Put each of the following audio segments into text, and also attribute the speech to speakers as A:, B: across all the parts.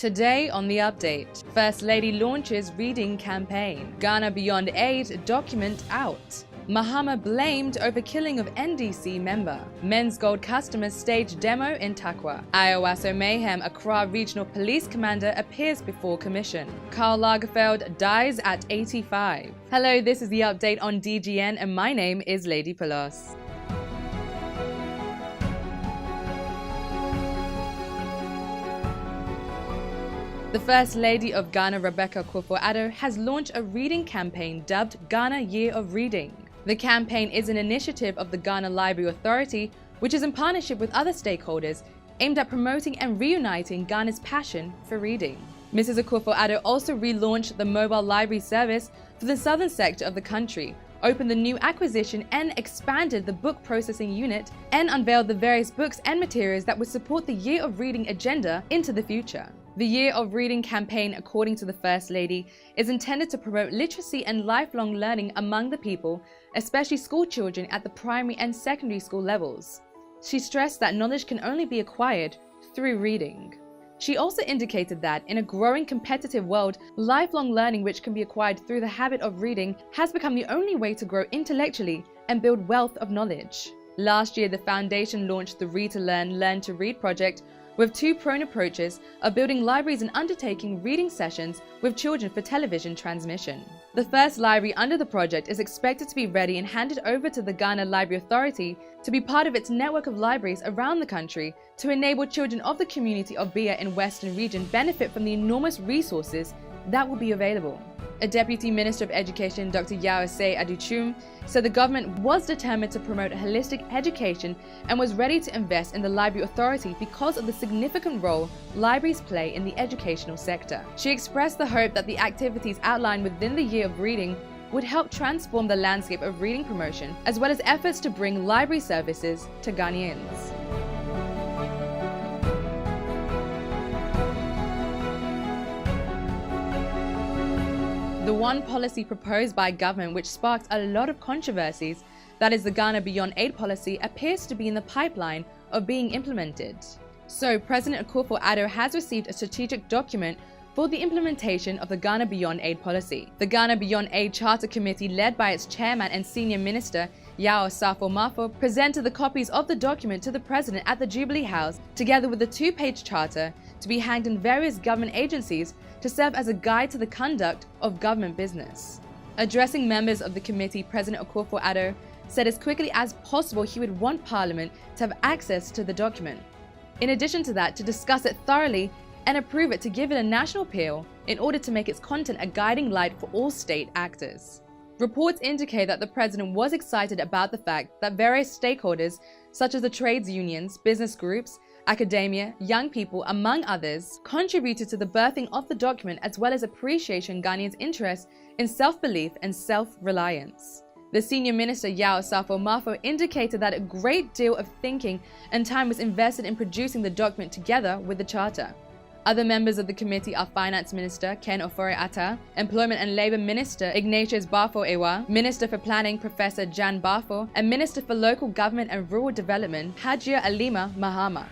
A: Today on The Update, First Lady launches reading campaign. Ghana Beyond Aid document out. Mahama blamed over killing of NDC member. Men's Gold customers stage demo in Takwa. Ayawaso mayhem, Accra regional police commander appears before commission. Karl Lagerfeld dies at 85. Hello, this is The Update on DGN and my name is Lady Pelos. The First Lady of Ghana, Rebecca Akufo-Addo, has launched a reading campaign dubbed Ghana Year of Reading. The campaign is an initiative of the Ghana Library Authority, which is in partnership with other stakeholders, aimed at promoting and reuniting Ghana's passion for reading. Mrs. Akufo-Addo also relaunched the mobile library service for the southern sector of the country, opened the new acquisition and expanded the book processing unit, and unveiled the various books and materials that would support the Year of Reading agenda into the future. The Year of Reading campaign, according to the First Lady, is intended to promote literacy and lifelong learning among the people, especially school children at the primary and secondary school levels. She stressed that knowledge can only be acquired through reading. She also indicated that, in a growing competitive world, lifelong learning which can be acquired through the habit of reading has become the only way to grow intellectually and build wealth of knowledge. Last year, the foundation launched the Read to Learn, Learn to Read project, with two prone approaches of building libraries and undertaking reading sessions with children for television transmission. The first library under the project is expected to be ready and handed over to the Ghana Library Authority to be part of its network of libraries around the country to enable children of the community of Bia in Western Region benefit from the enormous resources that will be available. A Deputy Minister of Education, Dr. Yaosei Aduchum, said the government was determined to promote holistic education and was ready to invest in the Library Authority because of the significant role libraries play in the educational sector. She expressed the hope that the activities outlined within the Year of Reading would help transform the landscape of reading promotion, as well as efforts to bring library services to Ghanaians. The one policy proposed by government which sparked a lot of controversies, that is the Ghana Beyond Aid policy, appears to be in the pipeline of being implemented. So, President Akufo-Addo has received a strategic document for the implementation of the Ghana Beyond Aid policy. The Ghana Beyond Aid Charter Committee, led by its chairman and senior minister, Yao Safo-Mafo, presented the copies of the document to the President at the Jubilee House, together with a two-page charter to be hanged in various government agencies to serve as a guide to the conduct of government business. Addressing members of the committee, President Akufo-Addo said as quickly as possible he would want Parliament to have access to the document. In addition to that, to discuss it thoroughly and approve it to give it a national appeal in order to make its content a guiding light for all state actors. Reports indicate that the President was excited about the fact that various stakeholders, such as the trades unions, business groups, academia, young people, among others, contributed to the birthing of the document, as well as appreciation Ghanaians' interest in self-belief and self-reliance. The senior minister Yao Safo-Mafo indicated that a great deal of thinking and time was invested in producing the document together with the charter. Other members of the committee are Finance Minister Ken Ofori-Atta, Employment and Labour Minister Ignatius Bafo-Ewa, Minister for Planning Professor Jan Bafo, and Minister for Local Government and Rural Development Hajia Alima Mahama.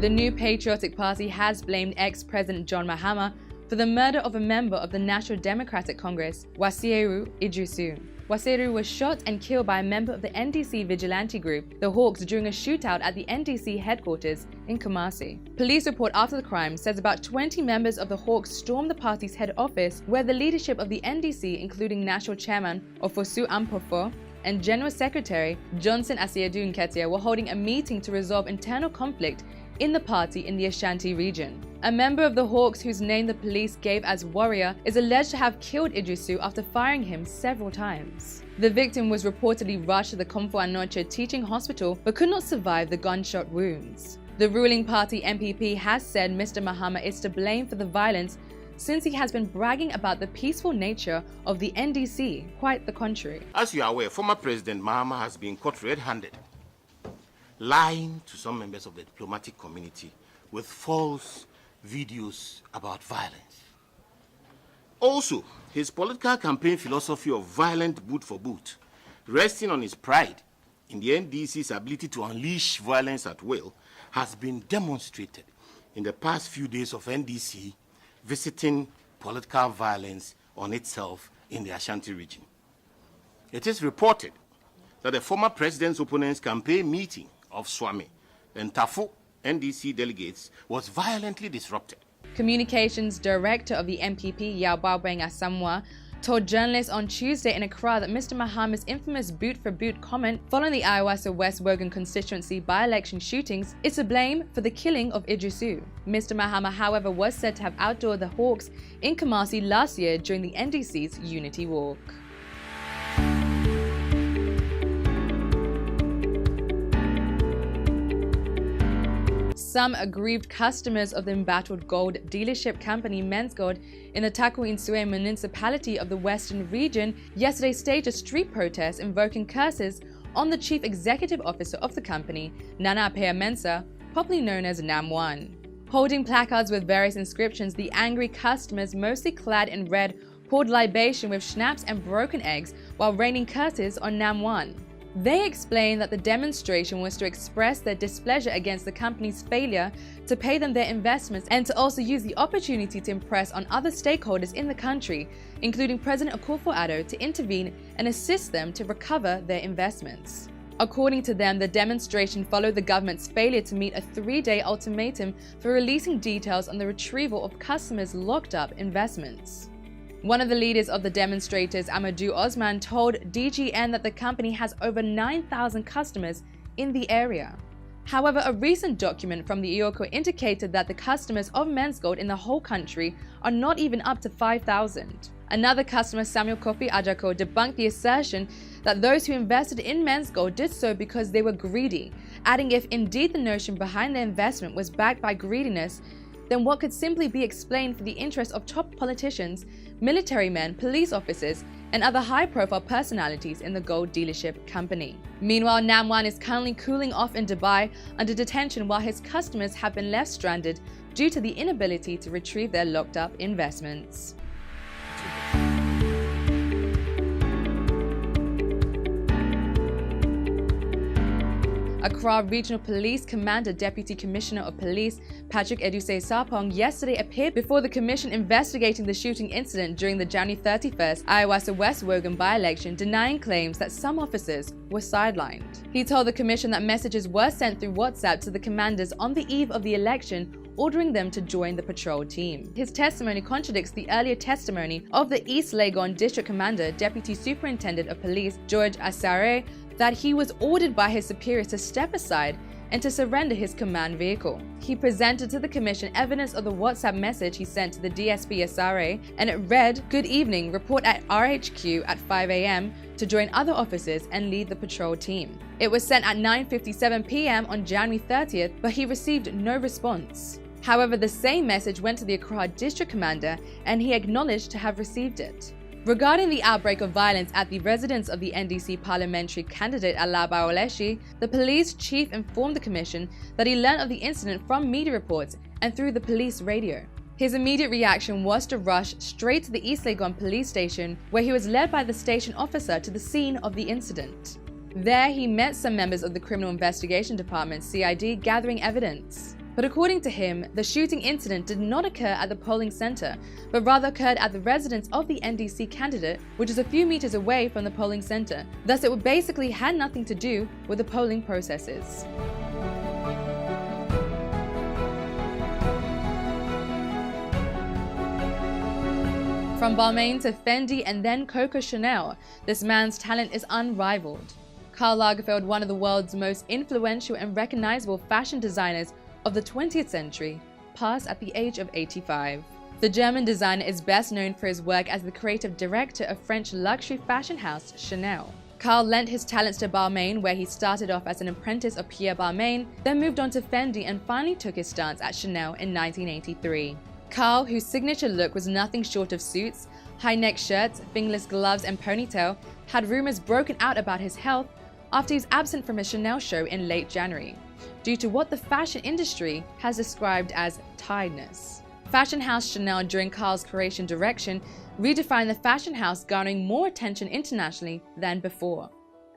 A: The New Patriotic Party has blamed ex-President John Mahama for the murder of a member of the National Democratic Congress, Wasieru Idrisu. Wasieru was shot and killed by a member of the NDC vigilante group, the Hawks, during a shootout at the NDC headquarters in Kumasi. Police report after the crime says about 20 members of the Hawks stormed the party's head office, where the leadership of the NDC, including National Chairman Ofosu Ampofo and General Secretary Johnson Asiedu Nketia, were holding a meeting to resolve internal conflict in the party in the Ashanti region. A member of the Hawks, whose name the police gave as Warrior, is alleged to have killed Idrisu after firing him several times. The victim was reportedly rushed to the Komfo Anokye Teaching Hospital but could not survive the gunshot wounds. The ruling party MPP has said Mr. Mahama is to blame for the violence since he has been bragging about the peaceful nature of the NDC, quite the contrary.
B: As you are aware, former President Mahama has been caught red-handed, lying to some members of the diplomatic community with false videos about violence. Also, his political campaign philosophy of violent boot for boot, resting on his pride in the NDC's ability to unleash violence at will has been demonstrated in the past few days of NDC visiting political violence on itself in the Ashanti region. It is reported that the former president's opponent's campaign meeting of Swami and Tafu NDC delegates was violently disrupted.
A: Communications director of the MPP, Yao Baobeng Asamoah, told journalists on Tuesday in Accra that Mr. Mahama's infamous boot-for-boot comment following the Iwasa West Wogan constituency by-election shootings is to blame for the killing of Idrisu. Mr. Mahama, however, was said to have outdoored the Hawks in Kumasi last year during the NDC's Unity Walk. Some aggrieved customers of the embattled gold dealership company Mensgold in the Takuinsue municipality of the Western region yesterday staged a street protest invoking curses on the chief executive officer of the company, Nana Appiah Mensah, popularly known as Nam1. Holding placards with various inscriptions, the angry customers, mostly clad in red, poured libation with schnapps and broken eggs while raining curses on Nam1. They explained that the demonstration was to express their displeasure against the company's failure to pay them their investments and to also use the opportunity to impress on other stakeholders in the country, including President Akufo-Addo, to intervene and assist them to recover their investments. According to them, the demonstration followed the government's failure to meet a 3-day ultimatum for releasing details on the retrieval of customers' locked-up investments. One of the leaders of the demonstrators, Amadou Osman, told DGN that the company has over 9,000 customers in the area. However, a recent document from the IOCO indicated that the customers of Mensgold in the whole country are not even up to 5,000. Another customer, Samuel Kofi Ajako, debunked the assertion that those who invested in Mensgold did so because they were greedy, adding if indeed the notion behind their investment was backed by greediness, then what could simply be explained for the interests of top politicians, military men, police officers, and other high-profile personalities in the gold dealership company. Meanwhile, Nam1 is currently cooling off in Dubai under detention while his customers have been left stranded due to the inability to retrieve their locked-up investments. Accra Regional Police Commander Deputy Commissioner of Police Patrick Eduse Sarpong yesterday appeared before the commission investigating the shooting incident during the January 31st Iwasa West Wogan by-election, denying claims that some officers were sidelined. He told the commission that messages were sent through WhatsApp to the commanders on the eve of the election, ordering them to join the patrol team. His testimony contradicts the earlier testimony of the East Legon District Commander, Deputy Superintendent of Police George Asare, that he was ordered by his superiors to step aside and to surrender his command vehicle. He presented to the commission evidence of the WhatsApp message he sent to the DSP Asare, and it read, "Good evening, report at RHQ at 5 a.m. to join other officers and lead the patrol team." It was sent at 9:57 p.m. on January 30th, but he received no response. However, the same message went to the Accra District Commander, and he acknowledged to have received it. Regarding the outbreak of violence at the residence of the NDC parliamentary candidate Alaba Oleshi, the police chief informed the commission that he learned of the incident from media reports and through the police radio. His immediate reaction was to rush straight to the East Legon police station, where he was led by the station officer to the scene of the incident. There, he met some members of the Criminal Investigation Department (CID) gathering evidence. But according to him, the shooting incident did not occur at the polling center, but rather occurred at the residence of the NDC candidate, which is a few meters away from the polling center. Thus, it basically had nothing to do with the polling processes. From Balmain to Fendi and then Coco Chanel, this man's talent is unrivaled. Karl Lagerfeld, one of the world's most influential and recognizable fashion designers of the 20th century, passed at the age of 85. The German designer is best known for his work as the creative director of French luxury fashion house Chanel. Karl lent his talents to Balmain, where he started off as an apprentice of Pierre Balmain, then moved on to Fendi and finally took his stance at Chanel in 1983. Karl, whose signature look was nothing short of suits, high-neck shirts, fingerless gloves and ponytail, had rumors broken out about his health after he was absent from a Chanel show in late January, due to what the fashion industry has described as tiredness. Fashion house Chanel, during Karl's creation direction, redefined the fashion house, garnering more attention internationally than before.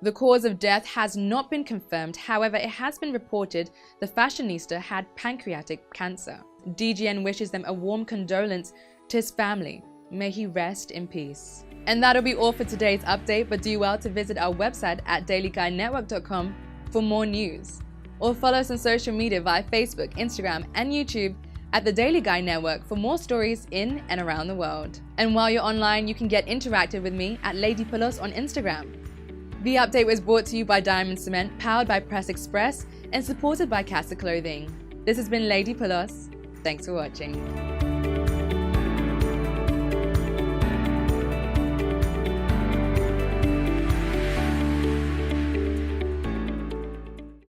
A: The cause of death has not been confirmed, however, it has been reported the fashionista had pancreatic cancer. DGN wishes them a warm condolence to his family. May he rest in peace. And that'll be all for today's update, but do well to visit our website at dailyguyNetwork.com for more news. Or follow us on social media via Facebook, Instagram, and YouTube at the Daily Guy Network for more stories in and around the world. And while you're online, you can get interactive with me at Lady Pulos on Instagram. The update was brought to you by Diamond Cement, powered by Press Express, and supported by Casa Clothing. This has been Lady Pulos. Thanks for watching.